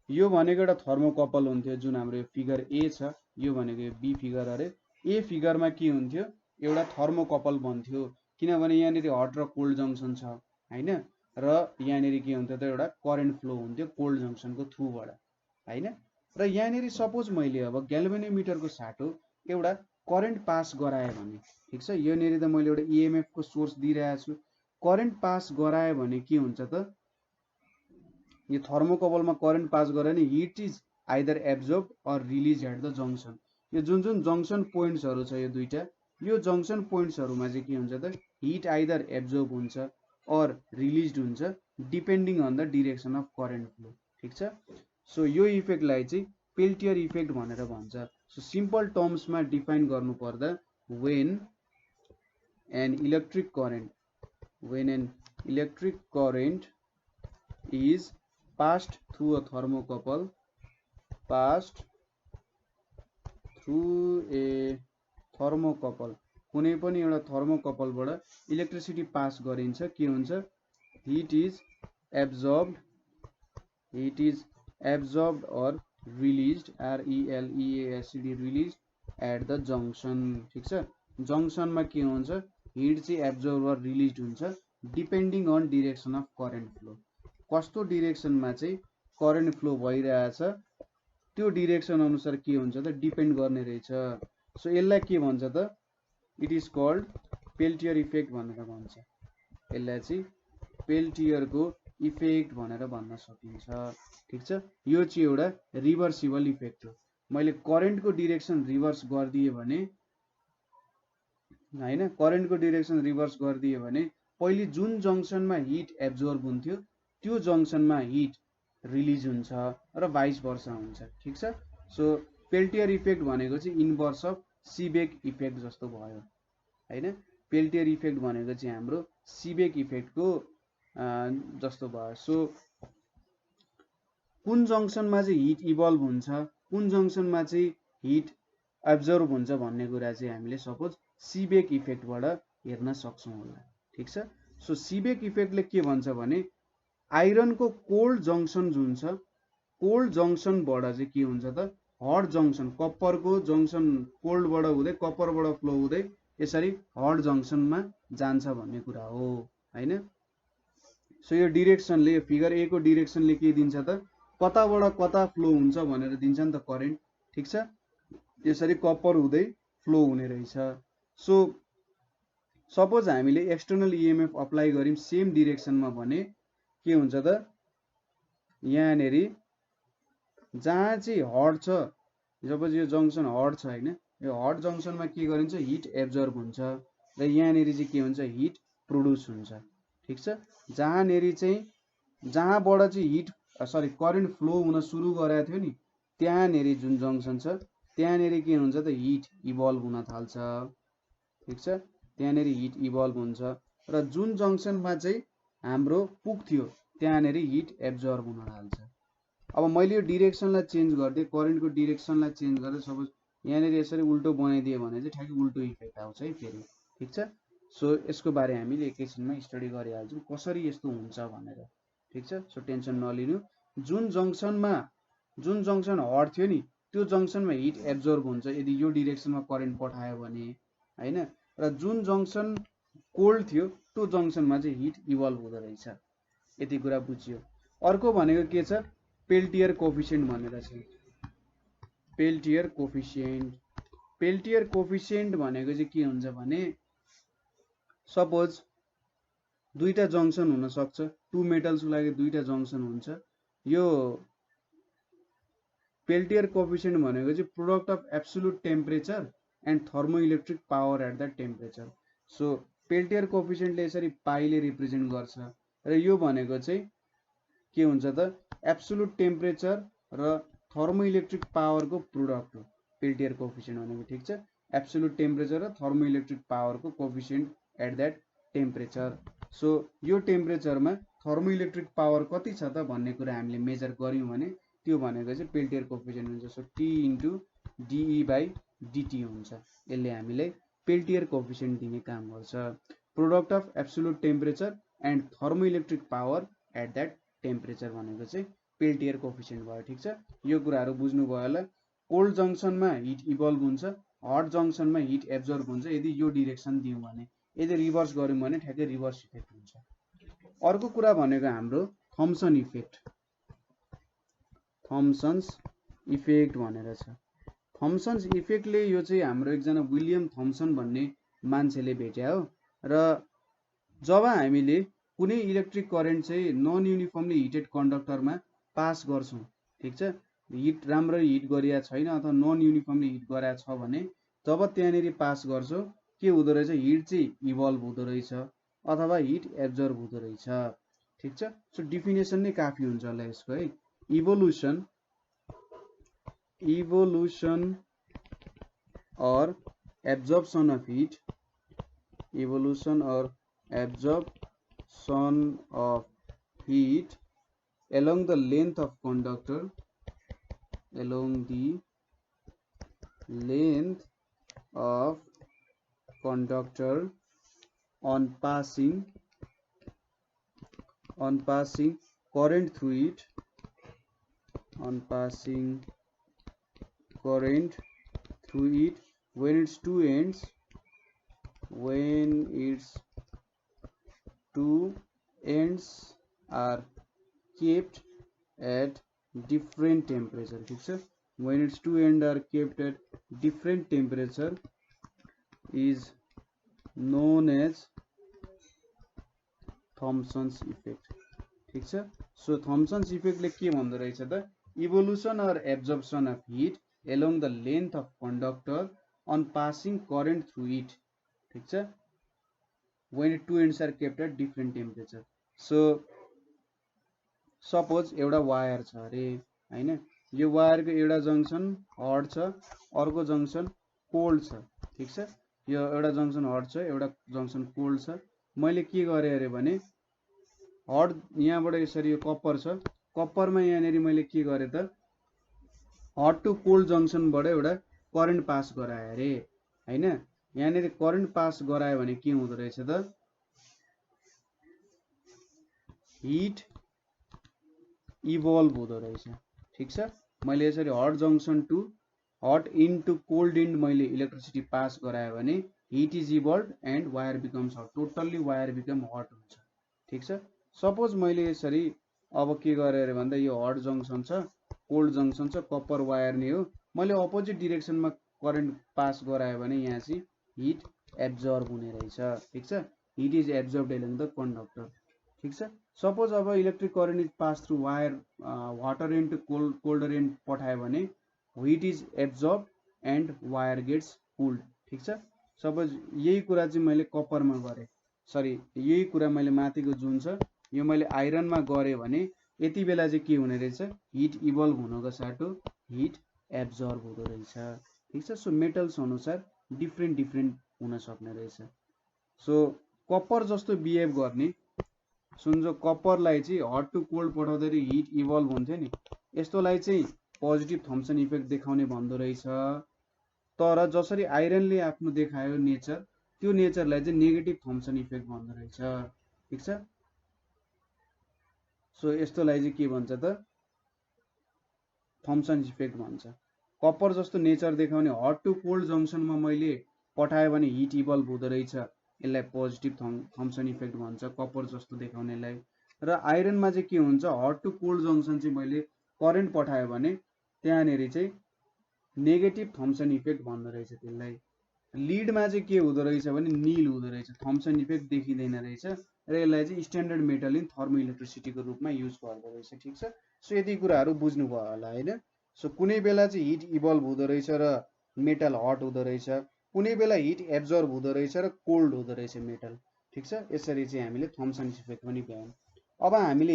यो भनेको एउटा थर्मोकपल हुन्थ्यो जुन हाम्रो फिगर ए छ, यो भनेको यो बी फिगर अरे। ए फिगरमा के हुन्थ्यो, एउटा थर्मोकपल बन्थ्यो, किनभने यहाँनिर हट र कोल्ड जङ्सन छ हैन, र यहाँनिर के हुन्थ्यो त एउटा करेन्ट फ्लो हुन्थ्यो कोल्ड जङ्सनको थ्रुबाट हैन। र यहाँनिर सपोज मैले अब ग्याल्भेनोमिटरको साटो एउटा करेन्ट पास गराएँ भने, ठीक छ, योनिर त मैले एउटा इएमएफ को सोर्स दिइरहेको छु, करेन्ट पास गराएँ भने के हुन्छ त, यो थर्मोकपलमा करेन्ट पास गरे नि heat is either absorb or release at the junction. यो जुन जुन जङ्सन पोइन्ट्सहरू छ यो दुईटा, यो जङ्सन पोइन्ट्सहरूमा चाहिँ के हुन्छ त हिट आइदर एब्जर्ब हुन्छ अर रिलिज हुन्छ depending on the direction of current flow, ठीक छ। सो यो इफेक्टलाई चाहिँ पेल्टियर इफेक्ट भनेर भन्छ। सो सिम्पल टर्म्समा डिफाइन गर्नु पर्दा when an electric current is passed through a thermocouple, कुनै पनि एउटा थर्मोकपलबाट इलेक्ट्रिसिटी पास गरिन्छ, के हुन्छ, heat is absorbed or released, RELEASED, released at the junction, ठीक छ। जङ्सनमा के हुन्छ, हिट चाहिँ एब्जर्ब अर रिलिज्ड हुन्छ depending on direction of current flow. कस्तो डिरेक्सनमा चाहिँ करेन्ट फ्लो भइरहेछ त्यो डिरेक्सन अनुसार के हुन्छ त डिपेन्ड गर्ने रहेछ। सो यसलाई के भन्छ त, it is called Peltier effect भनेर भन्छ। यसलाई चाहिँ पेल्टियरको इफेक्ट भनेर भन्न सकिन्छ, ठीक छ। यो चाहिँ एउटा रिभर्सिबल इफेक्ट हो। मैले करेन्टको डिरेक्सन रिभर्स गरिदिएँ भने हैन, करेन्टको डिरेक्सन रिभर्स गरिदिएँ भने पहिले जुन जङ्सनमा हिट एब्जर्ब हुन्थ्यो त्यो जङ्सनमा हिट रिलिज हुन्छ र भाइस वर्सा हुन्छ, ठीक छ। सो पेल्टियर इफेक्ट भनेको चाहिँ इन्भर्स अफ सिबेक इफेक्ट जस्तो भयो हैन। पेल्टियर इफेक्ट भनेको चाहिँ हाम्रो सिबेक इफेक्टको जस्तो भयो। सो कुन जङ्सनमा चाहिँ हिट इभल्भ हुन्छ, कुन जङ्सनमा चाहिँ हिट एब्जर्ब हुन्छ भन्ने कुरा चाहिँ हामीले सपोज सिबेक इफेक्टबाट हेर्न सक्छौँ होला, ठीक छ। सो सिबेक इफेक्टले के भन्छ भने आइरनको कोल्ड जङ्सन जुन छ, कोल्ड जङ्सनबाट चाहिँ के हुन्छ त हट जङ्सन, कपरको जङ्सन कोल्डबाट हुँदै कपरबाट फ्लो हुँदै यसरी हट जङ्सनमा जान्छ भन्ने कुरा हो हैन। सो यो डिरेक्सनले, यो फिगर ए को डिरेक्सनले के दिन्छ त कताबाट कता फ्लो हुन्छ भनेर दिन्छ नि त करेन्ट, ठीक छ। यसरी कपर हुँदै फ्लो हुने रहेछ। सो सपोज हामीले एक्सटर्नल इएमएफ अप्लाई गर्यौं सेम डिरेक्सनमा भने के हुन्छ त, यहाँनिर जहाँ चाहिँ हट छ, सपोज यो जङ्सन हट छ हैन, यो हट जङ्सनमा के गरिन्छ हिट एब्जर्ब हुन्छ र यहाँनेरि चाहिँ के हुन्छ हिट प्रोड्युस हुन्छ ठीक छ जहाँनेरि चाहिँ जहाँबाट चाहिँ हिट करेन्ट फ्लो हुन सुरु गरेको थियो नि त्यहाँनेरि जुन जङ्सन छ त्यहाँनेरि के हुन्छ त हिट इभल्भ हुन थाल्छ ठीक छ त्यहाँनेरि हिट इभल्भ हुन्छ र जुन जङ्सनमा चाहिँ हाम्रो पुग्थ्यो त्यहाँनेरि हिट एब्जर्ब हुन थाल्छ अब मैले यो डिरेक्सनलाई चेन्ज गरिदिएँ करेन्टको डिरेक्सनलाई चेन्ज गरेर सपोज यहाँनेरि यसरी उल्टो बनाइदियो भने चाहिँ ठ्याक्कै उल्टो इफेक्ट आउँछ है फेरि ठीक छ सो यसको बारे हामीले एकैछिनमा स्टडी गरिहाल्छौँ कसरी यस्तो हुन्छ भनेर ठीक छ सो टेन्सन नलिनु जुन जङ्सन हट थियो नि त्यो जङ्सनमा हिट एब्जर्ब हुन्छ यदि यो डिरेक्सनमा करेन्ट पठायो भने हैन र जुन जङ्सन कोल्ड थियो त्यो जङ्सनमा चाहिँ हिट इभल्भ हुँदो रहेछ यति कुरा बुझियो अर्को भनेको के छ पेल्टियर कोफिसिएन्ट भनेर छ पेल्टियर कोफिसिएन्ट भनेको चाहिँ के हुन्छ भने सपोज दुईटा जङ्सन हुन सक्छ टु मेटल्सको लागि दुईटा जङ्सन हुन्छ यो पेल्टियर कोफिसिएन्ट भनेको चाहिँ product of absolute temperature and thermoelectric power at the temperature so Peltier कोफिसिएन्टले यसरी पाईले रिप्रेजेन्ट गर्छ र यो भनेको चाहिँ के हुन्छ त एब्सोल्युट टेम्परेचर र थर्मोइलेक्ट्रिक पावरको प्रोडक्ट हो पेल्टियर कोफिसिएन्ट भनेको ठीक छ एब्सोल्युट टेम्परेचर र थर्मोइलेक्ट्रिक पावरको coefficient at that temperature so यो टेम्परेचरमा थर्मोइलेक्ट्रिक पावर कति छ त भन्ने कुरा हामीले मेजर गर्यौँ भने त्यो भनेको चाहिँ पेल्टियर कोफिसिएन्ट हुन्छ सो टी इन्टु डिई/डिटी हुन्छ यसले हामीलाई पेल्टियर कोफिसिएन्ट दिने काम गर्छ product of absolute temperature and thermoelectric power at that temperature भनेको चाहिँ पेल्टियर कोफिसिएन्ट भयो ठीक छ यो कुराहरू बुझ्नुभयो होला कोल्ड जङ्सनमा हिट इभल्भ हुन्छ हट जङ्सनमा हिट एब्जर्ब हुन्छ यदि यो डिरेक्सन दियौँ भने यदि रिभर्स गऱ्यौँ भने ठ्याक्कै रिभर्स इफेक्ट हुन्छ अर्को कुरा भनेको हाम्रो थम्सन इफेक्ट भनेर छ थम्सन्स इफेक्टले यो चाहिँ हाम्रो एकजना विलियम थम्सन भन्ने मान्छेले भेट्या हो र जब हामीले कुनै इलेक्ट्रिक करेन्ट चाहिँ नन युनिफर्मली हिटेड कन्डक्टरमा पास गर्छौँ ठीक छ हिट राम्ररी हिट गरिया छैन अथवा नन युनिफर्मली हिट गराएको छ भने जब त्यहाँनेरि पास गर्छौँ के हुँदो रहेछ हिट चाहिँ इभल्भ हुँदो रहेछ अथवा हिट एब्जर्ब हुँदो रहेछ ठीक छ सो डिफिनेसन नै काफी हुन्छ होला यसको है evolution or absorption of heat along the length of conductor on passing current through it when its two ends are kept at different temperature ठीक छ when its two ends are kept at different temperature is known as Thomson's effect ठीक छ so थम्सन्स इफेक्टले के भन्दो रहेछ त evolution or absorption of heat along the length of conductor on passing current through it ठीक छ when two ends are kept at different temperature so suppose एउटा wire छ अरे हैन यो वायरको एउटा जङ्सन हट छ अर्को जङ्सन कोल्ड छ ठीक छ यो एउटा जङ्सन हट छ एउटा जङ्सन कोल्ड छ मैले के गरे अरे भने हट यहाँबाट यसरी यो कपर छ कपरमा यहाँनेरि मैले के गरे त हट टु कोल्ड जङ्सनबाट एउटा करेन्ट पास गराए अरे हैन यहाँनेरि करेन्ट पास गरायो भने के हुँदो रहेछ त हिट इभल्भ हुँदो रहेछ ठीक छ मैले यसरी hot junction to hot into cold end मैले इलेक्ट्रिसिटी पास गरायो भने heat is evolve and wire becomes hot totally wire become hot हुन्छ ठीक छ सपोज मैले यसरी अब के गरे अरे भन्दा यो हट जङ्सन छ कोल्ड जङ्सन छ कपर वायर नै हो मैले अपोजिट डिरेक्सनमा करेन्ट पास गरायो भने यहाँ चाहिँ हिट एब्जर्ब हुने रहेछ ठीक छ heat is absorbed along the conductor ठीक छ सपोज अब electric current is pass through wire water and to colder end पठायो भने heat is absorb and wire gets cooled. ठिक छ। सपोज यही कुरा चाहिँ मैले कपरमा गरेँ, सरी यही कुरा मैले माथिको जुन छ यो मैले आइरनमा गरेँ भने यति बेला चाहिँ के हुने रहेछ, हिट इभल्भ हुनको साटो हिट एब्जर्ब हुँदो रहेछ। ठिक छ। सो मेटल्स अनुसार डिफ्रेन्ट डिफ्रेन्ट हुन सक्ने रहेछ। सो कपर जस्तो बिहेभ गर्ने, सुन जो कपरलाई चाहिँ हट टु कोल्ड पठाउँदाखेरि हिट इभल्भ हुन्थ्यो नि, यस्तोलाई चाहिँ पोजिटिभ थम्सन इफेक्ट देखाउने भन्दो रहेछ। तर जसरी आइरनले आफ्नो देखायो नेचर, त्यो नेचरलाई चाहिँ नेगेटिभ थम्सन इफेक्ट भन्दो रहेछ। ठिक छ। सो यस्तोलाई चाहिँ के भन्छ त, थम्सन इफेक्ट भन्छ। कपर जस्तो नेचर देखाउने हट टु कोल्ड जङ्सनमा मैले पठायो भने हिट इभल्भ हुँदो रहेछ, यसलाई पोजिटिभ थम्सन इफेक्ट भन्छ कपर जस्तो देखाउनेलाई। र आइरनमा चाहिँ के हुन्छ, हट टु कोल्ड जङ्सन चाहिँ मैले करेन्ट पठायो भने त्यहाँनिर चाहिँ नेगेटिभ थम्सन इफेक्ट भन्दो रहेछ त्यसलाई। लिडमा चाहिँ के हुँदो रहेछ भने निल हुँदो रहेछ, थम्सन इफेक्ट देखिँदैन रहेछ र यसलाई चाहिँ स्ट्यान्डर्ड मेटल इन थर्मो इलेक्ट्रिसिटीको रूपमा युज गर्दो रहेछ। ठिक छ। सो यति कुराहरू बुझ्नुभयो होला होइन। सो कुनै बेला चाहिँ हिट इभल्भ हुँदो रहेछ र मेटल हट हुँदो रहेछ, कुनै बेला हिट एब्जर्ब हुँदो रहेछ र कोल्ड हुँदो रहेछ मेटल। ठिक छ। यसरी चाहिँ हामीले थम्सन इफेक्ट पनि भ्यायौँ। अब हामीले